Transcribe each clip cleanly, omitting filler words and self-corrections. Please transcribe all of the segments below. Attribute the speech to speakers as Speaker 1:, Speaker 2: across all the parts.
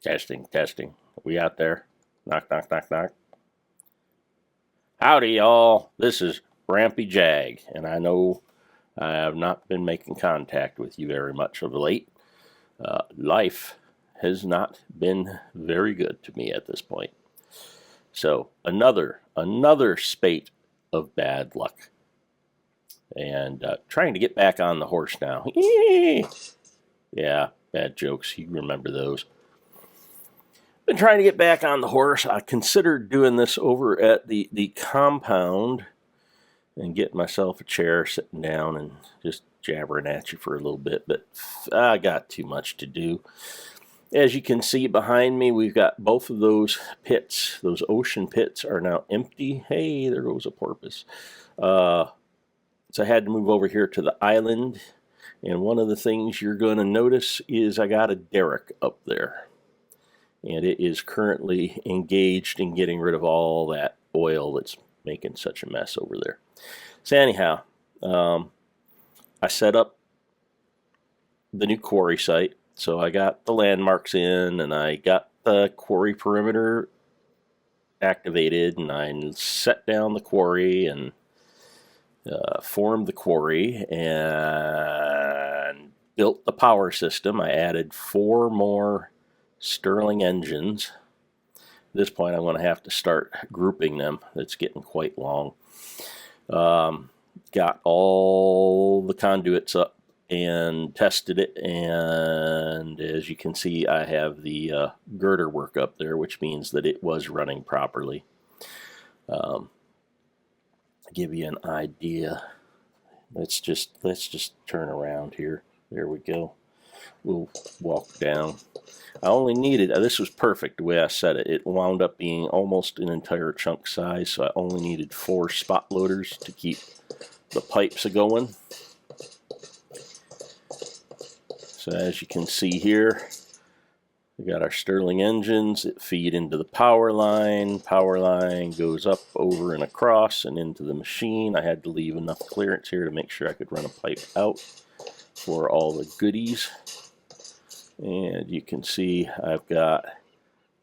Speaker 1: Testing, testing. We out there? Knock, knock, knock, knock. Howdy, y'all. This is GrampyJAG, and I know I have not been making contact with you very much of late. Life has not been very good to me at this point. So another spate of bad luck. And trying to get back on the horse now. Yeah, bad jokes. You remember those. Been trying to get back on the horse. I considered doing this over at the compound and getting myself a chair, sitting down and just jabbering at you for a little bit, but I got too much to do. As you can see behind me, we've got both of those pits. Those ocean pits are now empty. Hey, there goes a porpoise. So I had to move over here to the island, and one of the things you're going to notice is I got a derrick up there. And it is currently engaged in getting rid of all that oil that's making such a mess over there. So anyhow, I set up the new quarry site. So I got the landmarks in, and I got the quarry perimeter activated, and I set down the quarry and formed the quarry and built the power system. I added 4 more Stirling engines. At this point, I'm going to have to start grouping them. It's getting quite long. Got all the conduits up and tested it, and as you can see, I have the girder work up there, which means that it was running properly. Give you an idea. Let's just turn around here. There we go. We'll walk down. I only needed, this was perfect the way I set it. It wound up being almost an entire chunk size, so I only needed 4 spot loaders to keep the pipes going. So as you can see here, we got our Stirling engines that feed into the power line. Power line goes up, over, and across and into the machine. I had to leave enough clearance here to make sure I could run a pipe out for all the goodies. And you can see I've got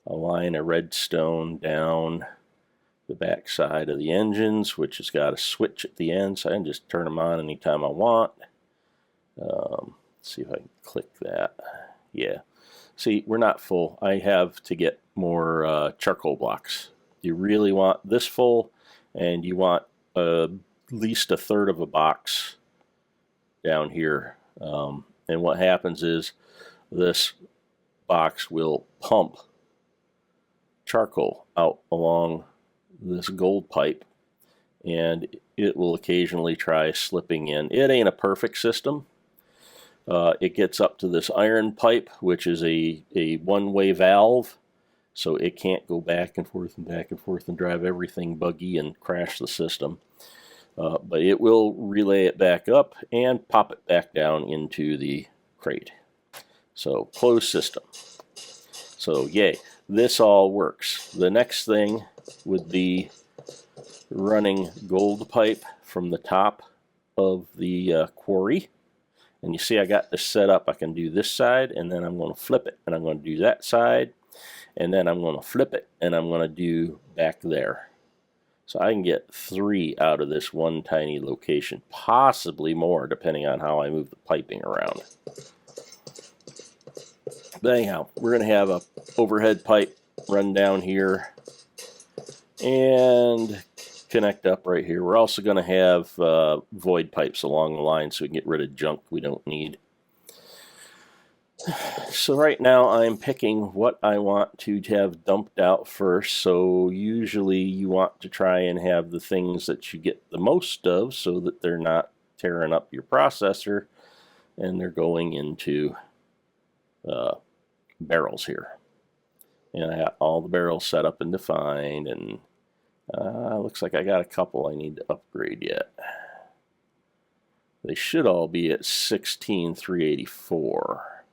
Speaker 1: a line of redstone down the back side of the engines, which has got a switch at the end, so I can just turn them on anytime I want. Let's see if I can click that. Yeah. See, we're not full. I have to get more charcoal blocks. You really want this full, and you want at least 1/3 of a box down here. And what happens is this box will pump charcoal out along this gold pipe, and it will occasionally try slipping in. It ain't a perfect system. It gets up to this iron pipe, which is a one-way valve, so it can't go back and forth and drive everything buggy and crash the system. But it will relay it back up and pop it back down into the crate. So closed system. So yay, this all works. The next thing would be running gold pipe from the top of the quarry. And you see I got this set up. I can do this side, and then I'm going to flip it, and I'm going to do that side, and then I'm going to flip it, and I'm going to do back there. So I can get 3 out of this one tiny location, possibly more, depending on how I move the piping around. But anyhow, we're going to have a overhead pipe run down here and connect up right here. We're also going to have void pipes along the line so we can get rid of junk we don't need. So right now I'm picking what I want to have dumped out first. So usually you want to try and have the things that you get the most of so that they're not tearing up your processor and they're going into barrels here. And I got all the barrels set up and defined, and looks like I got a couple I need to upgrade yet. They should all be at 16,384.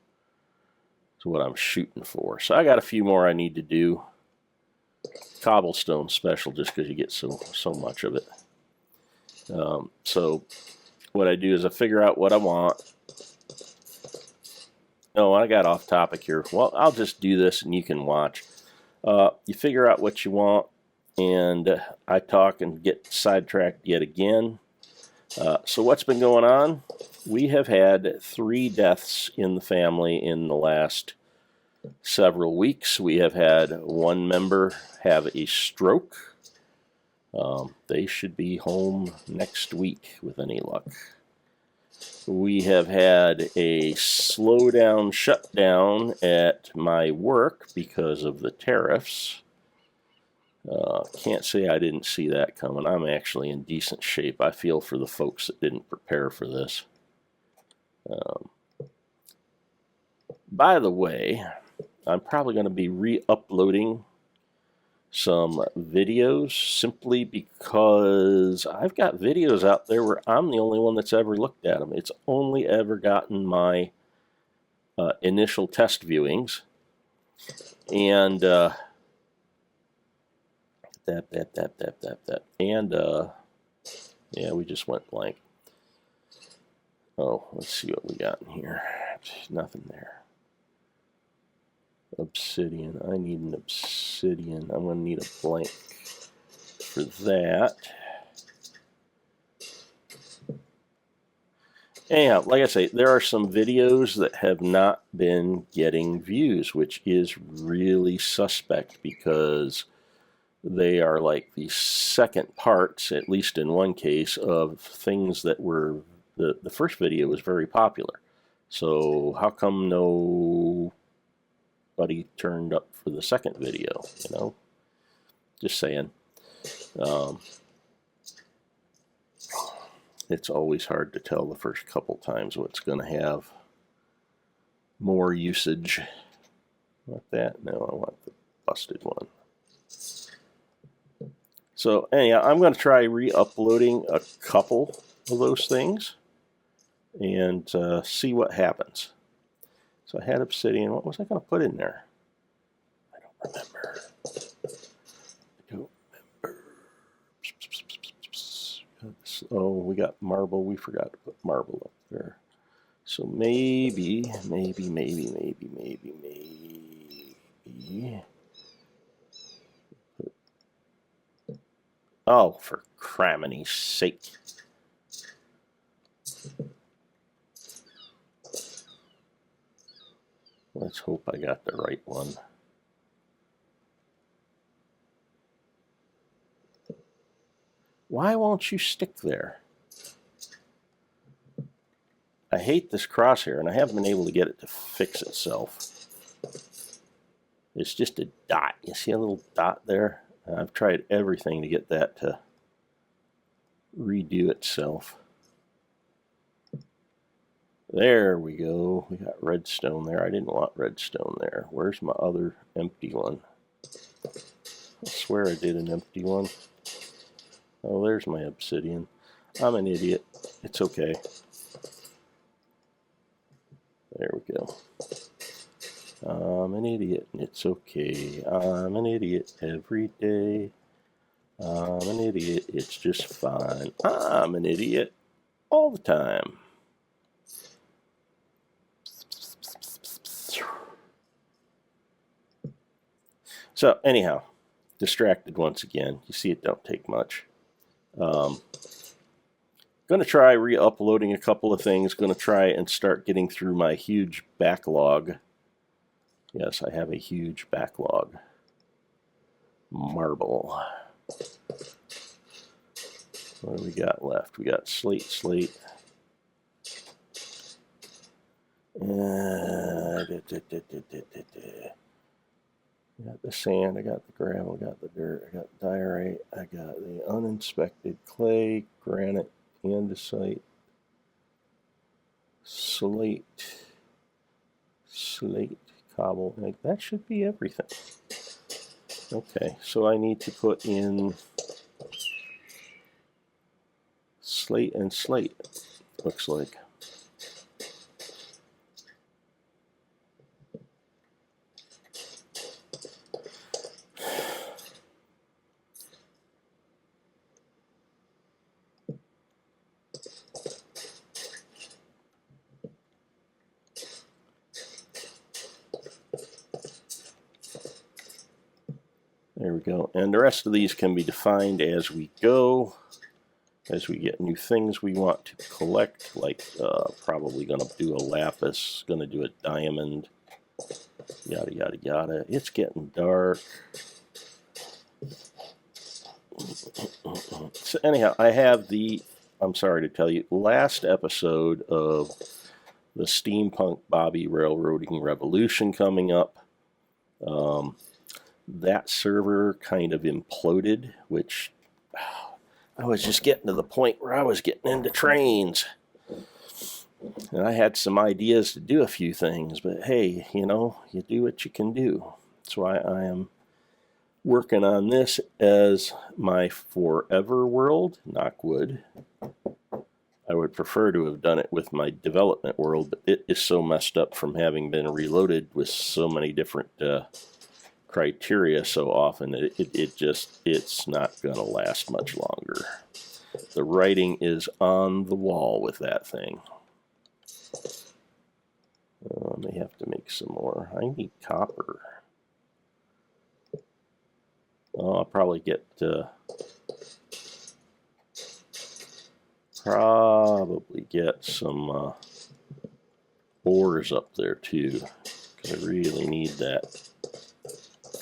Speaker 1: That's what I'm shooting for. So I got a few more I need to do. Cobblestone special just because you get so much of it. So what I do is I figure out what I want, Oh, I got off topic here. Well, I'll just do this and you can watch. You figure out what you want, and I talk and get sidetracked yet again. So what's been going on? We have had 3 deaths in the family in the last several weeks. We have had one member have a stroke. They should be home next week with any luck. We have had a slowdown shutdown at my work because of the tariffs. Can't say I didn't see that coming. I'm actually in decent shape. I feel for the folks that didn't prepare for this. By the way, I'm probably going to be re-uploading some videos simply because I've got videos out there where I'm the only one that's ever looked at them. It's only ever gotten my initial test viewings, and yeah, we just went blank. Oh, let's see what we got in here. Nothing there. Obsidian. I need an obsidian. I'm going to need a blank for that. Anyhow, like I say, there are some videos that have not been getting views, which is really suspect because they are like the second parts, at least in one case, of things that were, the first video was very popular. So how come nobody turned up for the second video, you know? Just saying. It's always hard to tell the first couple times what's going to have more usage. Want that? No, I want the busted one. So anyhow, I'm going to try re-uploading a couple of those things and see what happens. So I had obsidian. What was I going to put in there? I don't remember. Oh, we got marble. We forgot to put marble up there. So maybe. Oh, for cramini's sake. Let's hope I got the right one. Why won't you stick there? I hate this crosshair, and I haven't been able to get it to fix itself. It's just a dot. You see a little dot there? I've tried everything to get that to redo itself. There we go. We got redstone there. I didn't want redstone there. Where's my other empty one? I swear I did an empty one. Oh, there's my obsidian. I'm an idiot. It's okay. There we go. I'm an idiot, and it's okay. I'm an idiot every day. I'm an idiot. It's just fine. I'm an idiot all the time. So anyhow, distracted once again. You see, it don't take much. Going to try re-uploading a couple of things. Going to try and start getting through my huge backlog. Yes, I have a huge backlog. Marble. What do we got left? We got slate. I got the sand, I got the gravel, I got the dirt, I got diorite, I got the uninspected clay, granite, andesite, slate, cobble. Like, that should be everything. Okay, so I need to put in slate and slate, looks like. There we go. And the rest of these can be defined as we go, as we get new things we want to collect, like probably going to do a lapis, going to do a diamond, yada, yada, yada. It's getting dark. So anyhow, I have the, I'm sorry to tell you, last episode of the Steampunk Bobby Railroading Revolution coming up. That server kind of imploded, which I was just getting to the point where I was getting into trains. And I had some ideas to do a few things, but hey, you know, you do what you can do. That's why I am working on this as my forever world, knock wood. I would prefer to have done it with my development world, but it is so messed up from having been reloaded with so many different criteria so often that it's not going to last much longer. The writing is on the wall with that thing. I may have to make some more. I need copper. I'll probably get some ores up there too, because I really need that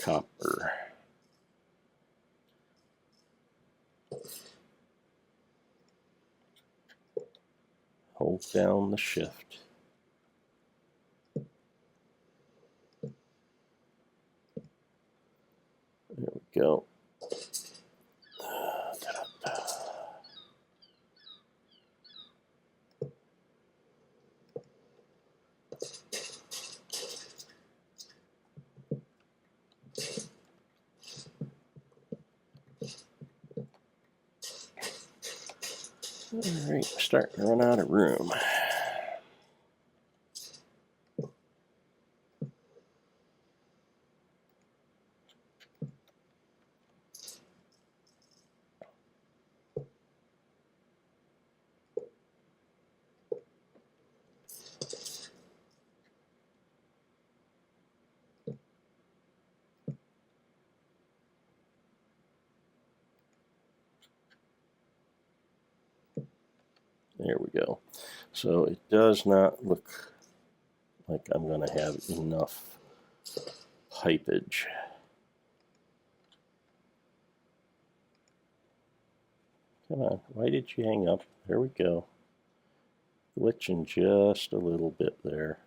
Speaker 1: copper. Hold down the shift. There we go. All right, starting to run out of room. There we go. So it does not look like I'm going to have enough pipage. Come on, why did you hang up? There we go. Glitching just a little bit there.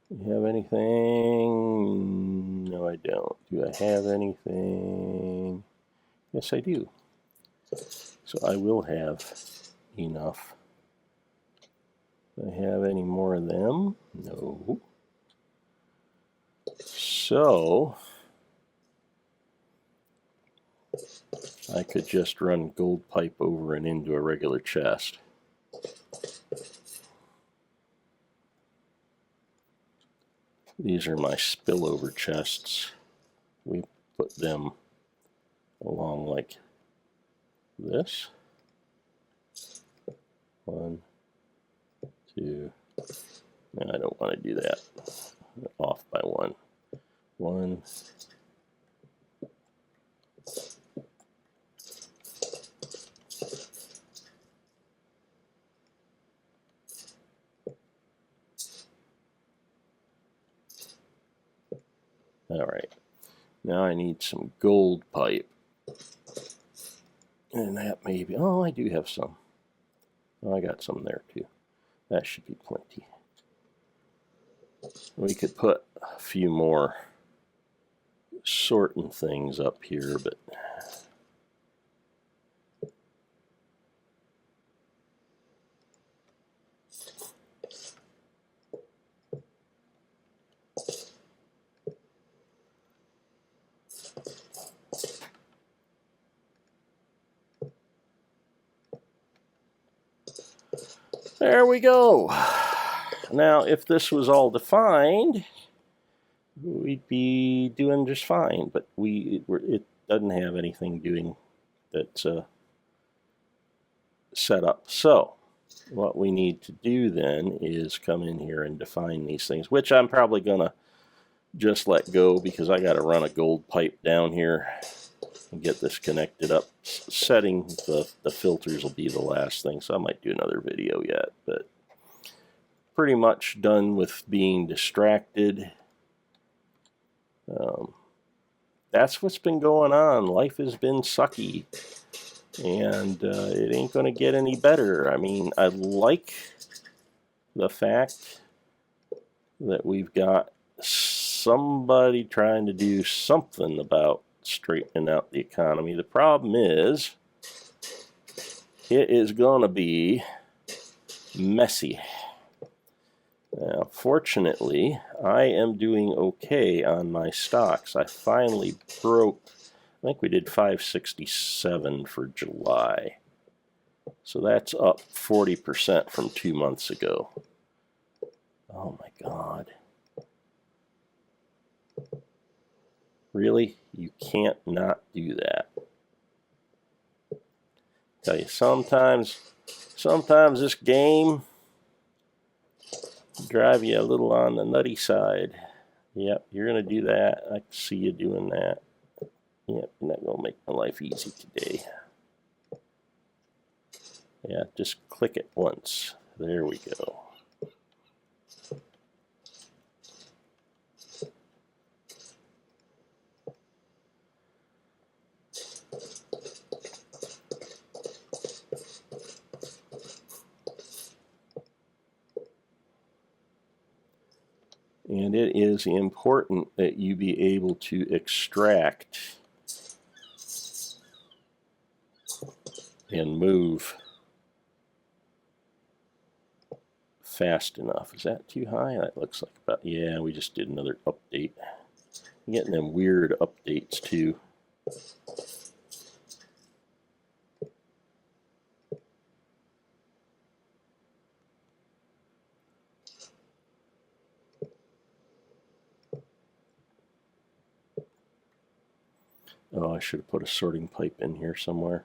Speaker 1: You have anything? No, I don't. Do I have anything? Yes, I do. So I will have enough. Do I have any more of them? No. So I could just run gold pipe over and into a regular chest. These are my spillover chests. We put them along like this. 1, 2. No, I don't want to do that. Off by 1. 1. All right. Now I need some gold pipe. And that may be, oh, I do have some. Oh, I got some there too. That should be plenty. We could put a few more sorting things up here, but there we go. Now, if this was all defined, we'd be doing just fine, but it doesn't have anything doing that's set up. So, what we need to do then is come in here and define these things, which I'm probably gonna just let go because I got to run a gold pipe down here and get this connected up. Setting the filters will be the last thing, so I might do another video yet, but pretty much done with being distracted. That's what's been going on. Life has been sucky, and it ain't going to get any better. I mean, I like the fact that we've got somebody trying to do something about straightening out the economy. The problem is, it is going to be messy. Now, fortunately, I am doing okay on my stocks. I finally broke, I think we did 567 for July. So that's up 40% from 2 months ago. Oh my God. Really? You can't not do that. Tell you, sometimes this game drive you a little on the nutty side. Yep, you're going to do that. I can see you doing that. Yep, you're not going to make my life easy today. Yeah, just click it once. There we go. And it is important that you be able to extract and move fast enough. Is that too high? That looks like about, yeah, we just did another update. I'm getting them weird updates too. Oh, I should have put a sorting pipe in here somewhere.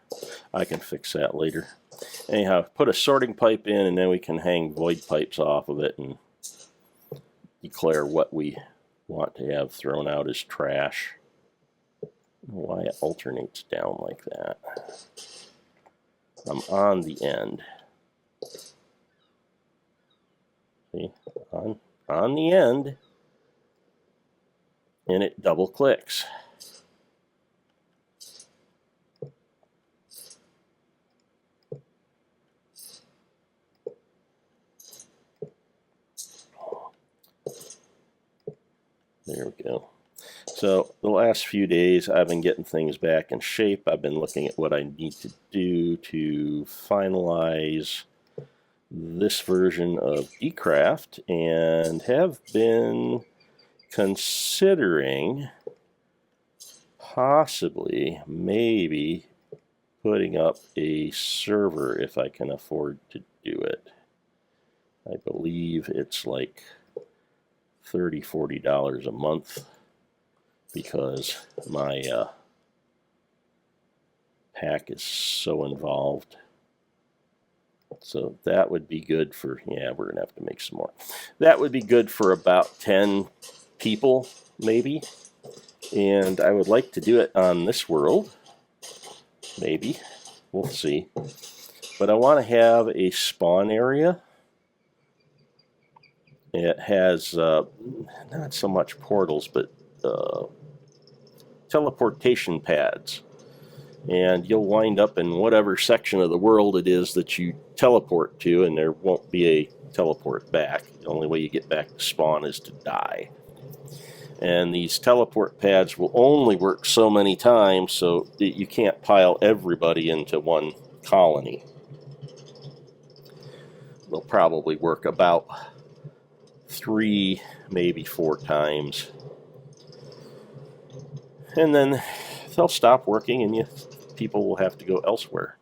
Speaker 1: I can fix that later. Anyhow, put a sorting pipe in, and then we can hang void pipes off of it and declare what we want to have thrown out as trash. Why it alternates down like that. I'm on the end. See, on the end, and it double clicks. There we go. So the last few days I've been getting things back in shape. I've been looking at what I need to do to finalize this version of Dcraft, and have been considering possibly maybe putting up a server if I can afford to do it. I believe it's like $30, $40 a month because my pack is so involved. So that would be good for, yeah, we're going to have to make some more. That would be good for about 10 people, maybe. And I would like to do it on this world. Maybe. We'll see. But I want to have a spawn area. It has not so much portals, but teleportation pads. And you'll wind up in whatever section of the world it is that you teleport to, and there won't be a teleport back. The only way you get back to spawn is to die. And these teleport pads will only work so many times, so that you can't pile everybody into one colony. They'll probably work about 3, maybe 4 times. And then they'll stop working, and people will have to go elsewhere.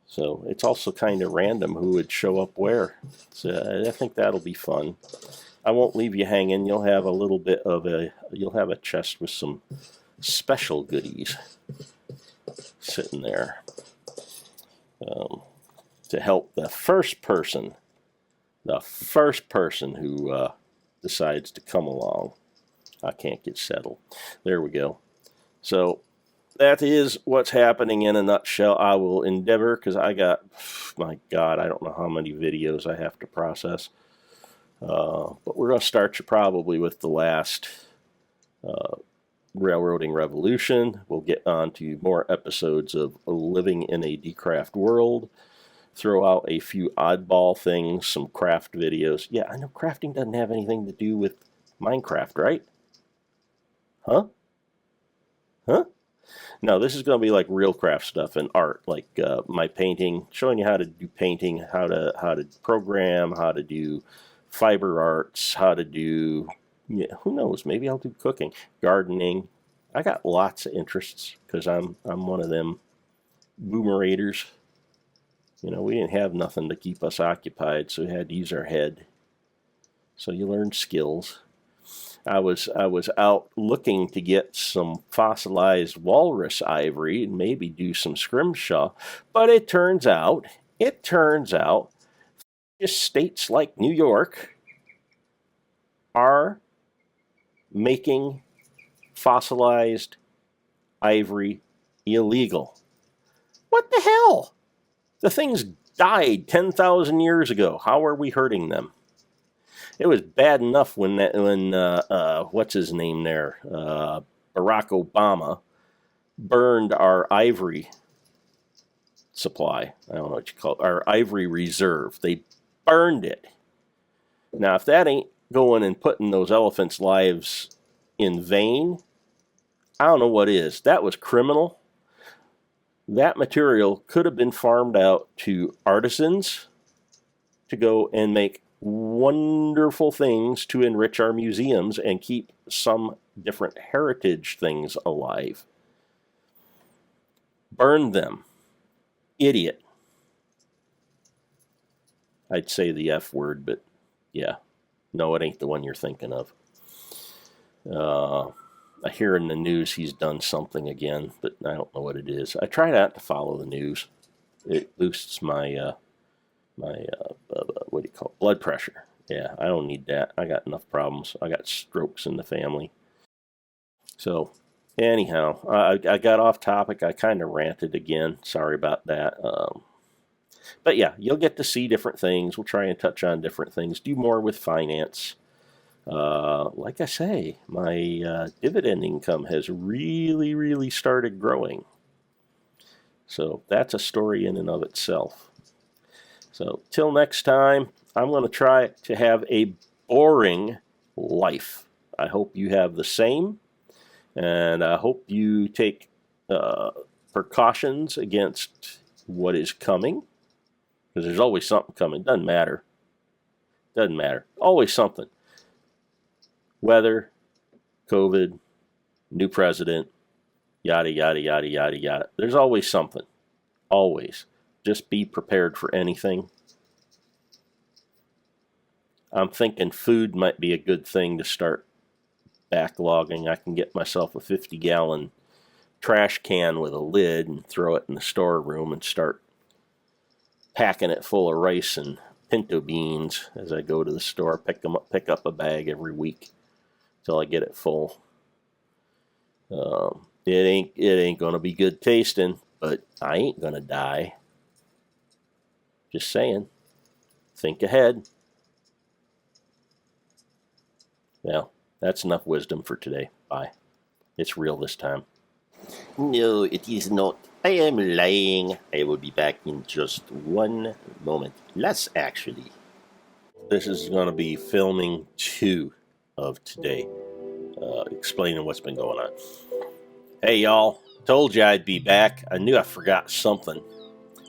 Speaker 1: So it's also kind of random who would show up where. So I think that'll be fun. I won't leave you hanging. You'll have a little bit of you'll have a chest with some special goodies sitting there. to help the first person who decides to come along. I can't get settled. There we go. So that is what's happening in a nutshell. I will endeavor, because I got, my God, I don't know how many videos I have to process. But we're going to start you probably with the last Railroading Revolution. We'll get on to more episodes of Living in a Dcraft World. Throw out a few oddball things, some craft videos. Yeah, I know crafting doesn't have anything to do with Minecraft, right? Huh? No, this is going to be like real craft stuff and art, like my painting, showing you how to do painting, how to program, how to do fiber arts, how to do, yeah, who knows, maybe I'll do cooking, gardening. I got lots of interests because I'm one of them boomerators. You know, we didn't have nothing to keep us occupied, so we had to use our head. So you learn skills. I was out looking to get some fossilized walrus ivory and maybe do some scrimshaw, but it turns out just states like New York are making fossilized ivory illegal. What the hell? The things died 10,000 years ago. How are we hurting them? It was bad enough when what's his name there, Barack Obama, burned our ivory supply. I don't know what you call it, our ivory reserve. They burned it. Now, if that ain't going and putting those elephants' lives in vain, I don't know what is. That was criminal. That material could have been farmed out to artisans to go and make wonderful things to enrich our museums and keep some different heritage things alive. Burn them. Idiot. I'd say the F word, but yeah. No, it ain't the one you're thinking of. I hear in the news he's done something again, but I don't know what it is. I try not to follow the news. It boosts my what do you call it? Blood pressure. Yeah, I don't need that. I got enough problems. I got strokes in the family. So, anyhow, I got off topic. I kind of ranted again. Sorry about that. But yeah, you'll get to see different things. We'll try and touch on different things. Do more with finance. Like I say, my dividend income has really started growing. So that's a story in and of itself. So till next time, I'm going to try to have a boring life. I hope you have the same, and I hope you take precautions against what is coming, because there's always something coming. Doesn't matter. Always something. Weather, COVID, new president, yada, yada, yada, yada, yada. There's always something. Always. Just be prepared for anything. I'm thinking food might be a good thing to start backlogging. I can get myself a 50-gallon trash can with a lid and throw it in the storeroom and start packing it full of rice and pinto beans as I go to the store. Pick up a bag every week till I get it full. It ain't gonna be good tasting, but I ain't gonna die. Just saying. Think ahead. Well, that's enough wisdom for today. Bye. It's real this time. No, it is not. I am lying. I will be back in just one moment. Less, actually. This is going to be filming 2 of today, explaining what's been going on. Hey, y'all. Told you I'd be back. I knew I forgot something.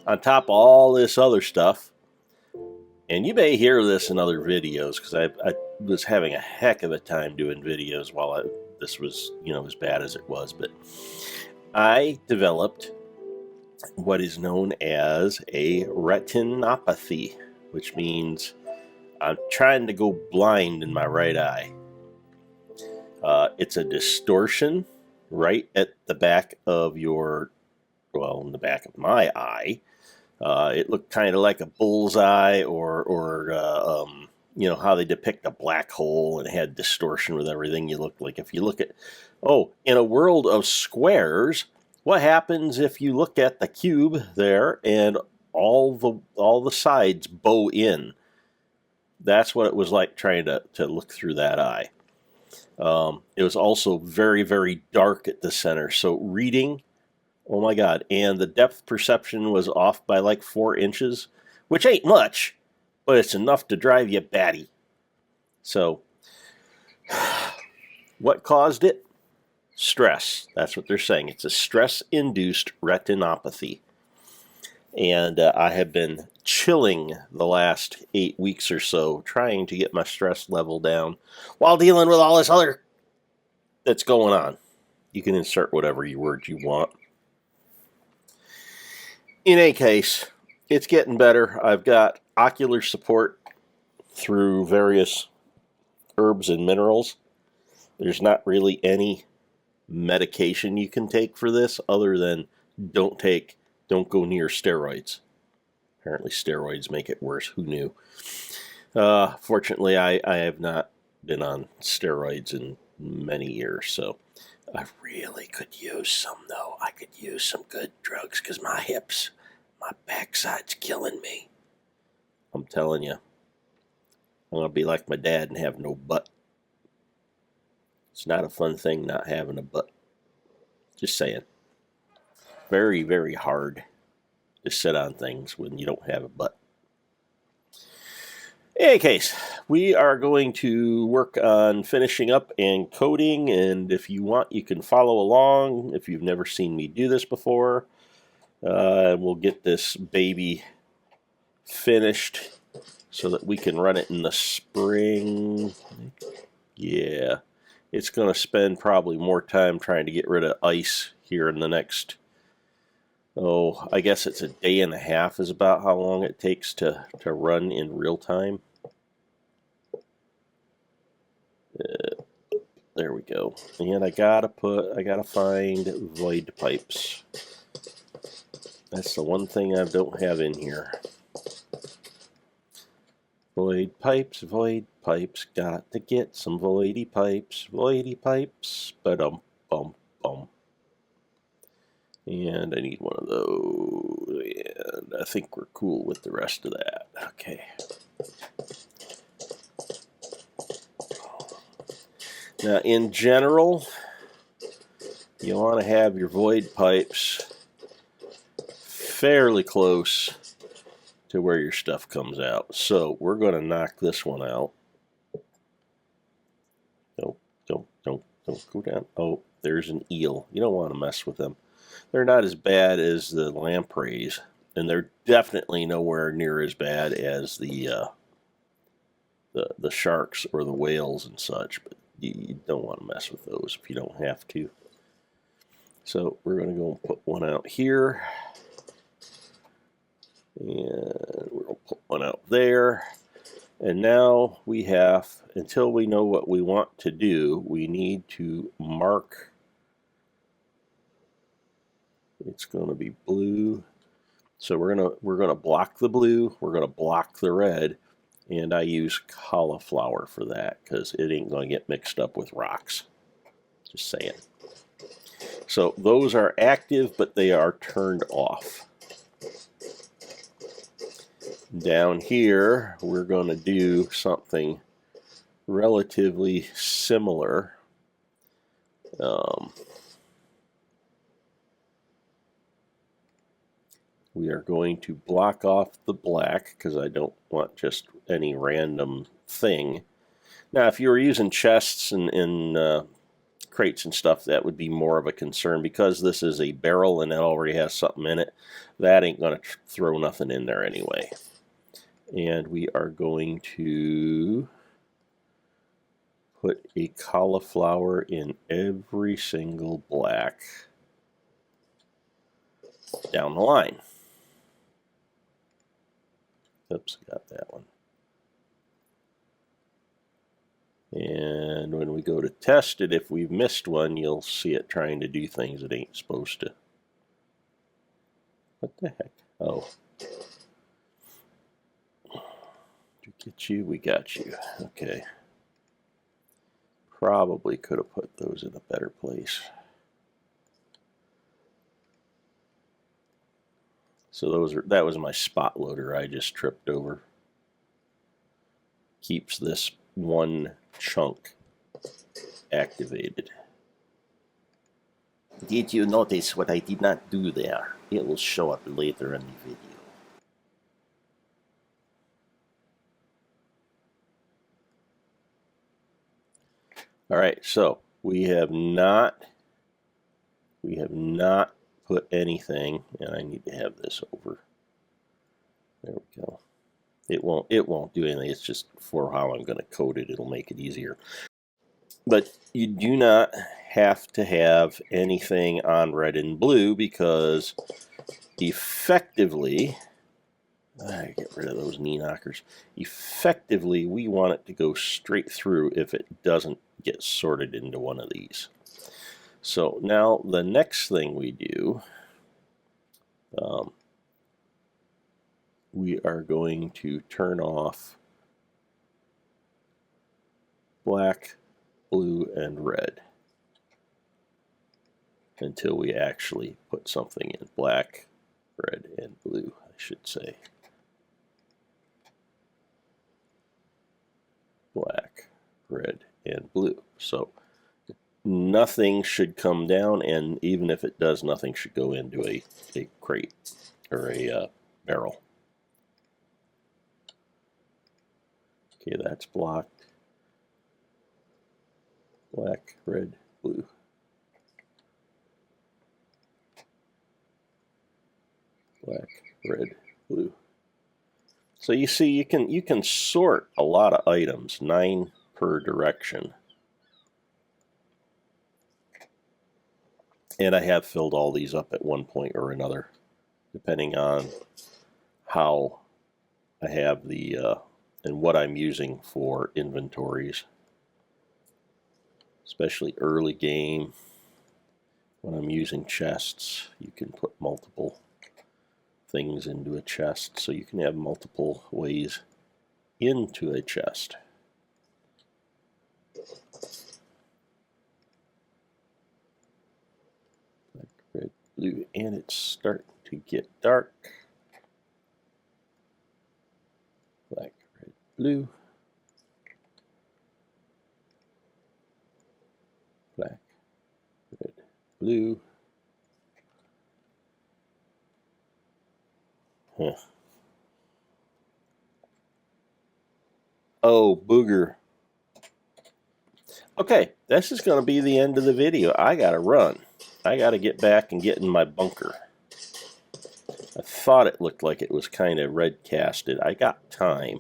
Speaker 1: On top of all this other stuff, and you may hear this in other videos, because I was having a heck of a time doing videos while this was, as bad as it was, but I developed what is known as a retinopathy, which means I'm trying to go blind in my right eye. It's a distortion right at the back of in the back of my eye, It looked kind of like a bullseye, or you know how they depict a black hole, and it had distortion with everything. You look like, if you look at, in a world of squares, what happens if you look at the cube there and all the sides bow in? That's what it was like trying to look through that eye. It was also very, very dark at the center, so reading, oh my God. And the depth perception was off by like 4 inches, which ain't much, but it's enough to drive you batty. So, what caused it? Stress. That's what they're saying. It's a stress-induced retinopathy. And I have been chilling the last 8 weeks or so, trying to get my stress level down while dealing with all this other that's going on. You can insert whatever words you want. In any case, it's getting better. I've got ocular support through various herbs and minerals. There's not really any medication you can take for this other than don't go near steroids. Apparently steroids make it worse. Who knew? Fortunately, I have not been on steroids in many years, so I really could use some, though. I could use some good drugs because my hips, my backside's killing me. I'm telling you. I'm going to be like my dad and have no butt. It's not a fun thing not having a butt. Just saying. Very, very hard to sit on things when you don't have a butt. In any case, we are going to work on finishing up and coding, and if you want, you can follow along if you've never seen me do this before. We'll get this baby finished so that we can run it in the spring. Yeah, it's going to spend probably more time trying to get rid of ice here in the next, I guess it's a day and a half is about how long it takes to run in real time. There we go. And I gotta find void pipes. That's the one thing I don't have in here. Void pipes, got to get some voidy pipes, ba-dum, bum, bum. And I need one of those, and I think we're cool with the rest of that. Okay. Now, in general, you want to have your void pipes fairly close to where your stuff comes out. So we're going to knock this one out. Don't go down. Oh, there's an eel. You don't want to mess with them. They're not as bad as the lampreys, and they're definitely nowhere near as bad as the sharks or the whales and such. But you don't want to mess with those if you don't have to. So we're going to go and put one out here. And we're going to put one out there. And now we have, until we know what we want to do, we need to mark. It's going to be blue. So we're going to block the blue, we're going to block the red, and I use cauliflower for that because it ain't going to get mixed up with rocks. Just saying. So those are active, but they are turned off. Down here, we're going to do something relatively similar. We are going to block off the black because I don't want just any random thing. Now, if you were using chests and crates and stuff, that would be more of a concern. Because this is a barrel and it already has something in it, that ain't going to throw nothing in there anyway. And we are going to put a cauliflower in every single black down the line. Oops, got that one. And when we go to test it, if we've missed one, you'll see it trying to do things it ain't supposed to. What the heck? Oh, To get you, we got you. Okay. Probably could have put those in a better place. So that was my spot loader I just tripped over. Keeps this one chunk activated. Did you notice what I did not do there? It will show up later in the video. Alright, so we have not put anything, and I need to have this over. There we go. It won't do anything. It's just for how I'm going to code it. It'll make it easier. But you do not have to have anything on red and blue, because effectively, I get rid of those knee knockers. Effectively, we want it to go straight through if it doesn't get sorted into one of these. So now the next thing we do, we are going to turn off black, blue, and red until we actually put something in black, red, and blue, I should say. Black, red, and blue. So nothing should come down, and even if it does, nothing should go into a crate or a barrel. Okay, that's blocked. Black, red, blue. Black, red, blue. So you see, you can sort a lot of items, 9 per direction. And I have filled all these up at one point or another, depending on how I have the and what I'm using for inventories, especially early game. When I'm using chests, you can put multiple things into a chest, so you can have multiple ways into a chest. Black, red, blue, and it's starting to get dark. Black, red, blue. Black, red, blue. Huh. Oh, booger. Okay, this is going to be the end of the video. I got to run. I got to get back and get in my bunker. I thought it looked like it was kind of red casted. I got time.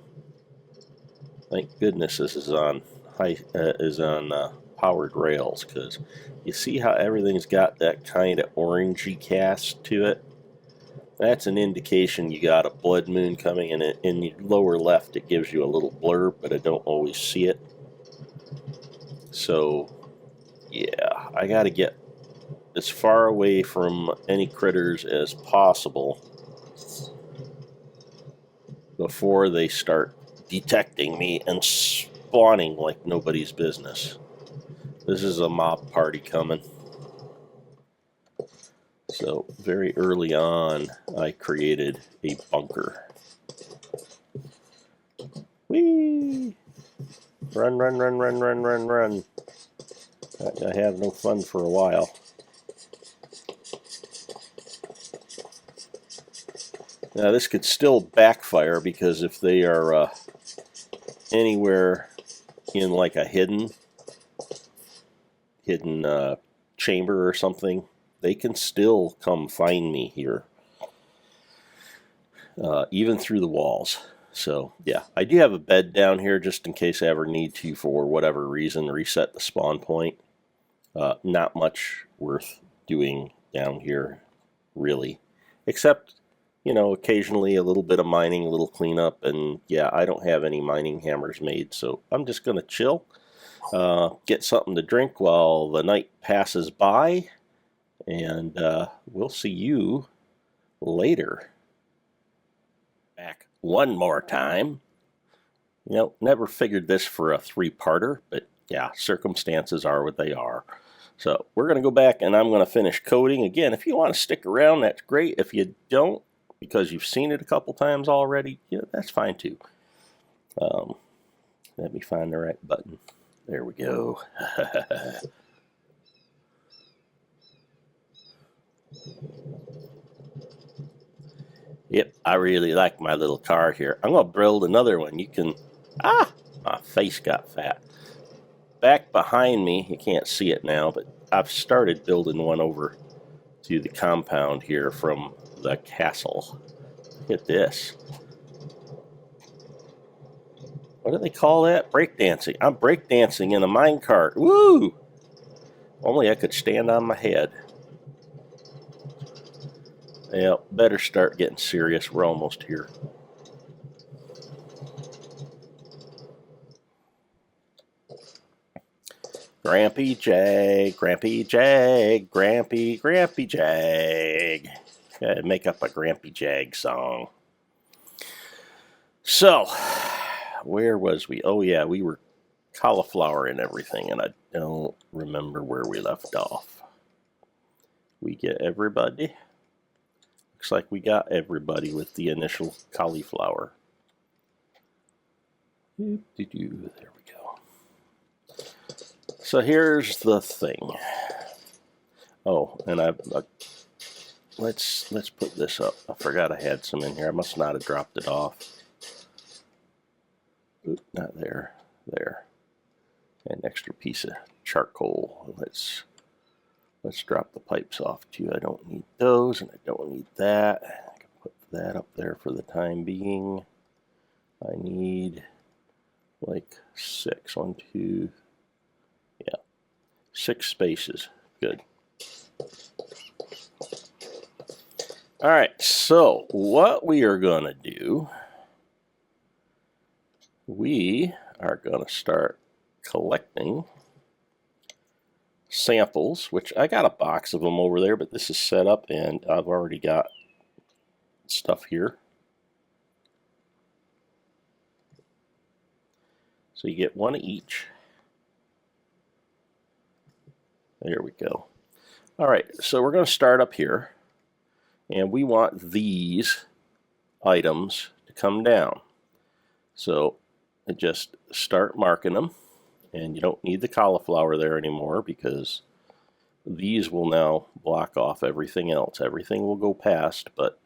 Speaker 1: Thank goodness this is on powered rails, because you see how everything's got that kind of orangey cast to it. That's an indication you got a blood moon coming, and in the lower left it gives you a little blurb, but I don't always see it. So yeah, I got to get as far away from any critters as possible before they start detecting me and spawning like nobody's business. This is a mob party coming. So very early on, I created a bunker. Whee! Run, run, run, run, run, run, run. I have no fun for a while. Now this could still backfire, because if they are anywhere in like a hidden chamber or something, they can still come find me here, even through the walls. So yeah, I do have a bed down here just in case I ever need to, for whatever reason, reset the spawn point. Not much worth doing down here, really, except, you know, occasionally a little bit of mining, a little cleanup, and yeah, I don't have any mining hammers made, so I'm just going to chill, get something to drink while the night passes by, and we'll see you later. one more time. You know, never figured this for a three-parter, but yeah, circumstances are what they are. So we're going to go back and I'm going to finish coding. Again, if you want to stick around, that's great. If you don't, because you've seen it a couple times already, yeah, that's fine too. Let me find the right button. There we go. Yep, I really like my little car here. I'm going to build another one. You can... my face got fat. Back behind me, you can't see it now, but I've started building one over to the compound here from the castle. Look at this. What do they call that? Breakdancing. I'm breakdancing in a minecart. Woo! Only I could stand on my head. Yeah, better start getting serious. We're almost here. GrampyJAG, GrampyJAG, GrampyJAG. Gotta make up a GrampyJAG song. So, where was we? Oh yeah, we were cauliflower and everything, and I don't remember where we left off. We get everybody. Looks like we got everybody with the initial cauliflower. There we go. So here's the thing. Oh, and let's put this up. I forgot I had some in here. I must not have dropped it off. Oop, not there. There. An extra piece of charcoal. Let's drop the pipes off too. I don't need those, and I don't need that. I can put that up there for the time being. I need like 6. 1, 2, yeah, 6 spaces. Good. All right, so what we are going to do, we are going to start collecting samples, which I got a box of them over there, but this is set up and I've already got stuff here. So you get one each. There we go. All right, so we're going to start up here, and we want these items to come down. So I just start marking them. And you don't need the cauliflower there anymore because these will now block off everything else. Everything will go past, but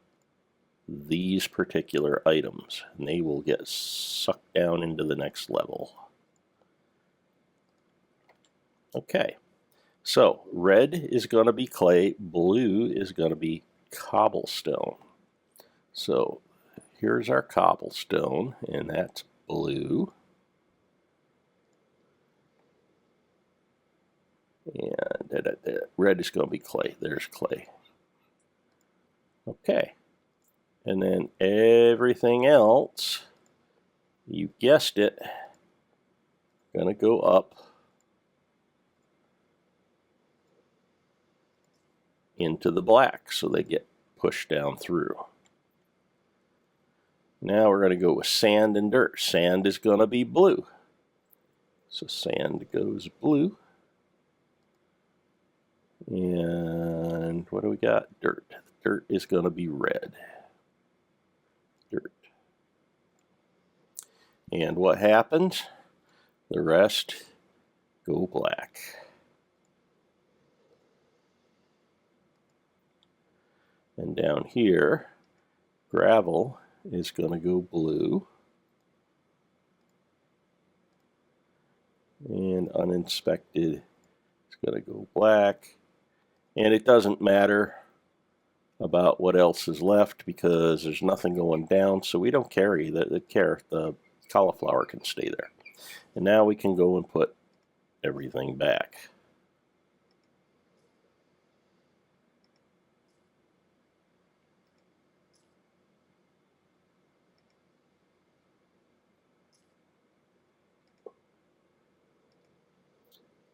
Speaker 1: these particular items, and they will get sucked down into the next level. Okay, so red is going to be clay, blue is going to be cobblestone. So here's our cobblestone, and that's blue. And red is going to be clay. There's clay. Okay. And then everything else, you guessed it, going to go up into the black so they get pushed down through. Now we're going to go with sand and dirt. Sand is going to be blue. So sand goes blue. And what do we got? Dirt. Dirt is going to be red. Dirt. And what happens? The rest go black. And down here, gravel is going to go blue. And uninspected is going to go black. And it doesn't matter about what else is left because there's nothing going down, so we don't carry the cauliflower can stay there. And now we can go and put everything back.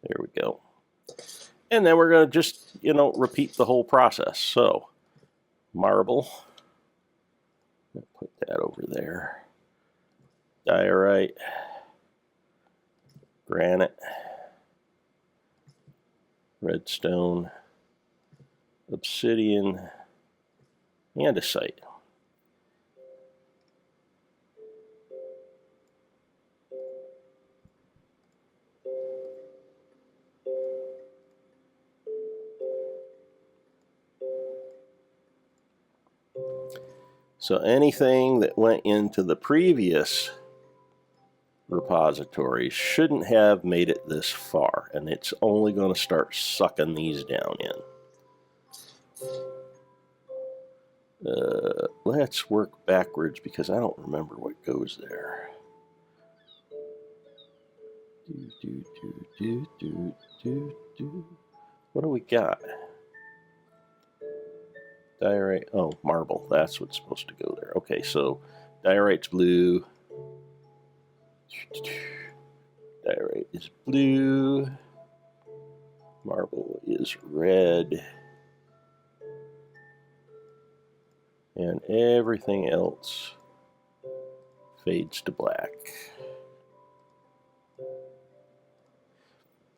Speaker 1: There we go. And then we're going to just, repeat the whole process. So, marble, Put that over there. Diorite, granite, redstone, obsidian, andesite. So anything that went into the previous repository shouldn't have made it this far, and it's only going to start sucking these down in. Let's work backwards because I don't remember what goes there. What do we got? Diorite, oh, marble, that's what's supposed to go there. Okay, so diorite's blue. Diorite is blue. Marble is red. And everything else fades to black.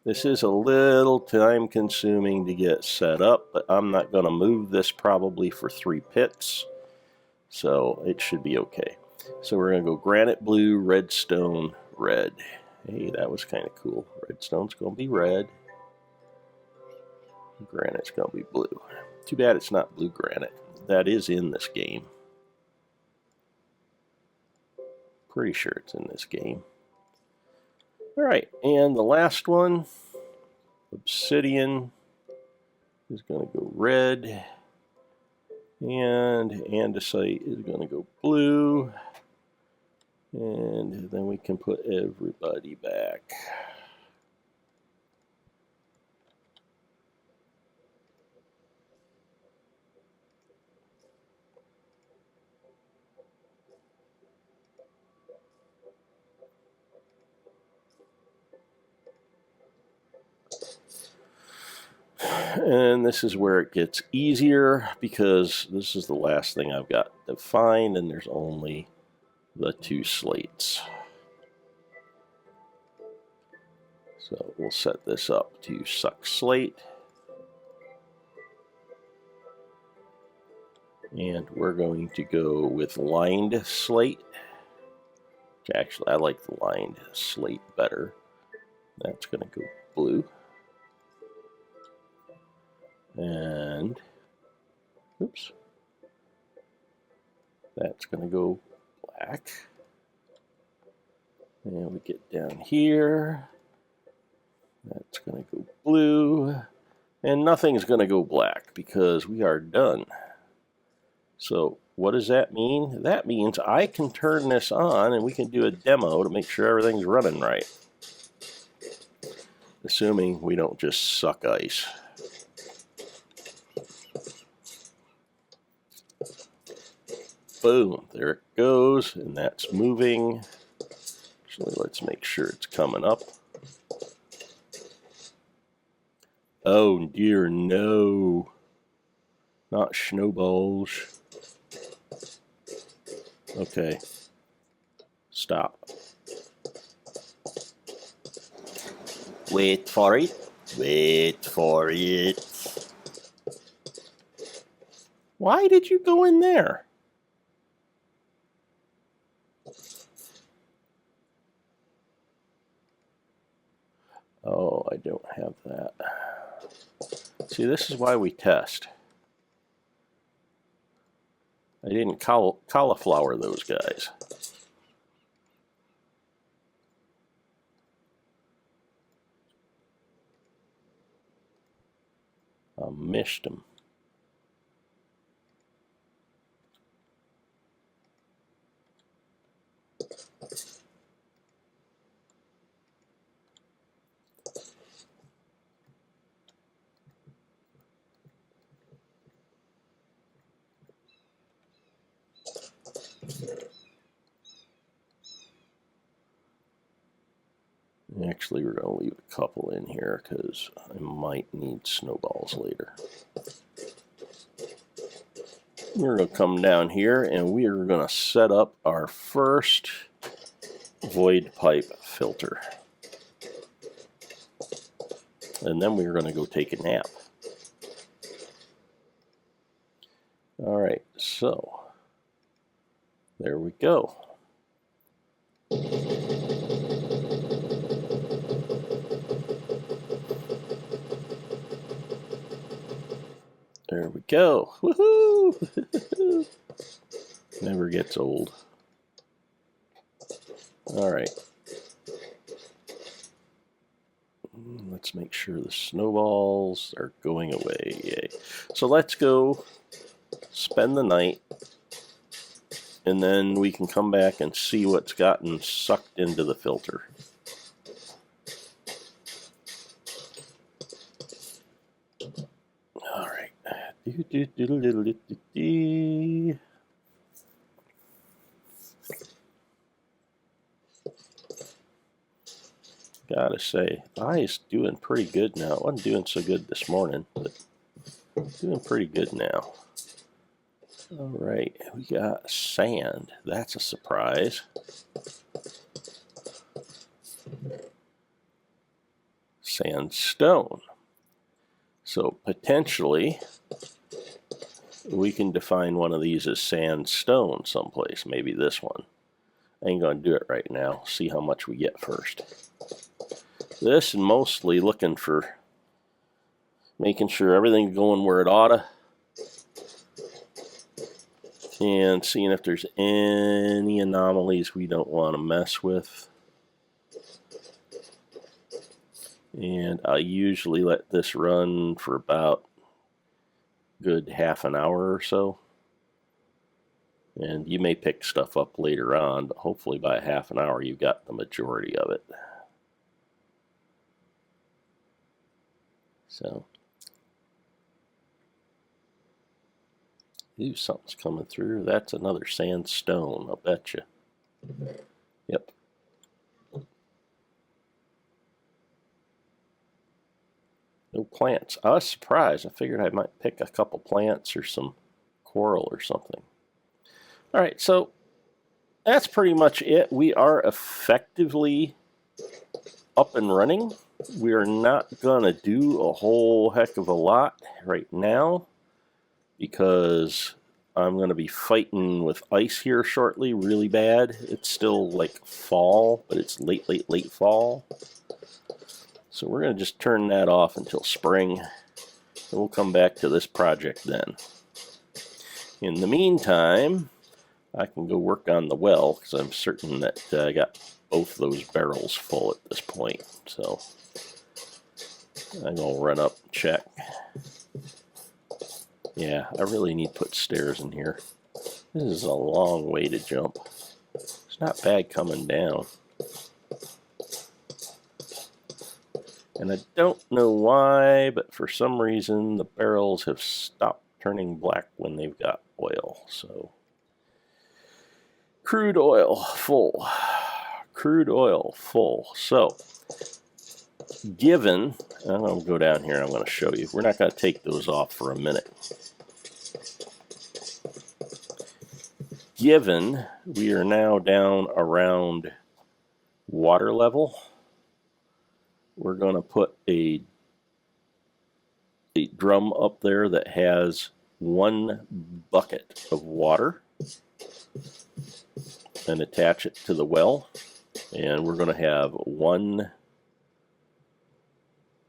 Speaker 1: This is a little time consuming to get set up, but I'm not going to move this probably for 3 pits, so it should be okay. So we're going to go granite blue, redstone, red. Hey, that was kind of cool. Redstone's going to be red. Granite's going to be blue. Too bad it's not blue granite. That is in this game. Pretty sure it's in this game. Alright, and the last one, obsidian, is going to go red, and andesite is going to go blue, and then we can put everybody back. And this is where it gets easier because this is the last thing I've got to find, and there's only the 2 slates. So we'll set this up to suck slate. And we're going to go with lined slate. Actually, I like the lined slate better. That's going to go blue. And, oops, that's going to go black. And we get down here. That's going to go blue. And nothing's going to go black because we are done. So what does that mean? That means I can turn this on and we can do a demo to make sure everything's running right. Assuming we don't just suck ice. Boom, there it goes, and that's moving. Actually, let's make sure it's coming up. Oh dear, no. Not snowballs. Okay. Stop. Wait for it. Wait for it. Why did you go in there? Oh, I don't have that. See, this is why we test. I didn't cauliflower those guys. I missed them. Actually, we're going to leave a couple in here because I might need snowballs later. we're going to come down here and we are going to set up our first void pipe filter. And then we're going to go take a nap. All right, so there we go. There we go. Woohoo! Never gets old. All right. Let's make sure the snowballs are going away. Yay. So let's go spend the night, and then we can come back and see what's gotten sucked into the filter. All right. Gotta say, eye's doing pretty good now. It wasn't doing so good this morning, but doing pretty good now. All right, we got sand. That's a surprise. Sandstone. So potentially we can define one of these as sandstone someplace, maybe this one. I ain't gonna do it right now. See how much we get first. This and mostly looking for making sure everything's going where it oughta, and seeing if there's any anomalies we don't want to mess with. And I usually let this run for about a good half an hour or so. And you may pick stuff up later on, but hopefully by half an hour you've got the majority of it. So, ooh, something's coming through. That's another sandstone, I'll bet you. Yep. No plants. I was surprised. I figured I might pick a couple plants or some coral or something. All right, so that's pretty much it. We are effectively up and running. We are not going to do a whole heck of a lot right now because I'm going to be fighting with ice here shortly really bad. It's still like fall, but it's late fall. So we're going to just turn that off until spring, and we'll come back to this project then. In the meantime, I can go work on the well because I'm certain that I got both those barrels full at this point. So I'm going to run up and check. Yeah, I really need to put stairs in here. This is a long way to jump. It's not bad coming down. And I don't know why, but for some reason the barrels have stopped turning black when they've got oil. So, crude oil full. Crude oil full. So, given, I'm going to go down here and I'm going to show you. We're not going to take those off for a minute. Given we are now down around water level, we're going to put a drum up there that has 1 bucket of water and attach it to the well. And we're going to have 1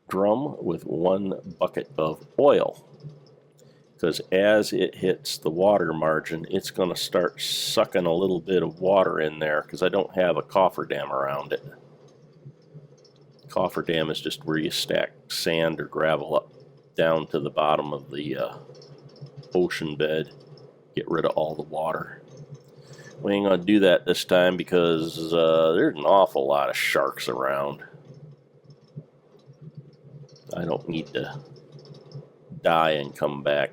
Speaker 1: drum with 1 bucket of oil. Because as it hits the water margin, it's going to start sucking a little bit of water in there because I don't have a cofferdam around it. Cofferdam is just where you stack sand or gravel up down to the bottom of the ocean bed, get rid of all the water. We ain't going to do that this time because there's an awful lot of sharks around. I don't need to die and come back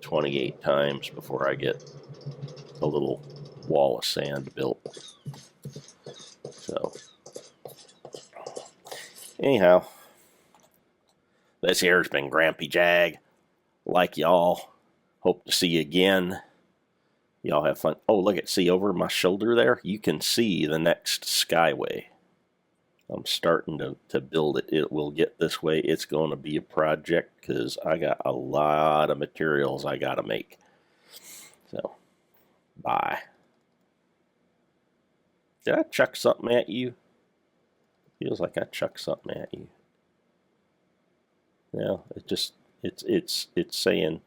Speaker 1: 28 times before I get a little wall of sand built. So, anyhow, this here's been GrampyJAG. Like y'all. Hope to see you again. Y'all have fun. Oh, look at, see over my shoulder there? You can see the next skyway. I'm starting to build it. It will get this way. It's going to be a project because I got a lot of materials I got to make. So, bye. Did I chuck something at you? Feels like I chucked something at you. No, it's saying,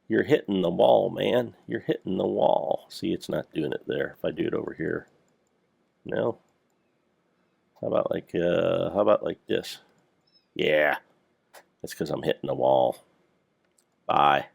Speaker 1: you're hitting the wall, man. You're hitting the wall. See, it's not doing it there. If I do it over here, no. How about like this? Yeah, it's because I'm hitting the wall. Bye.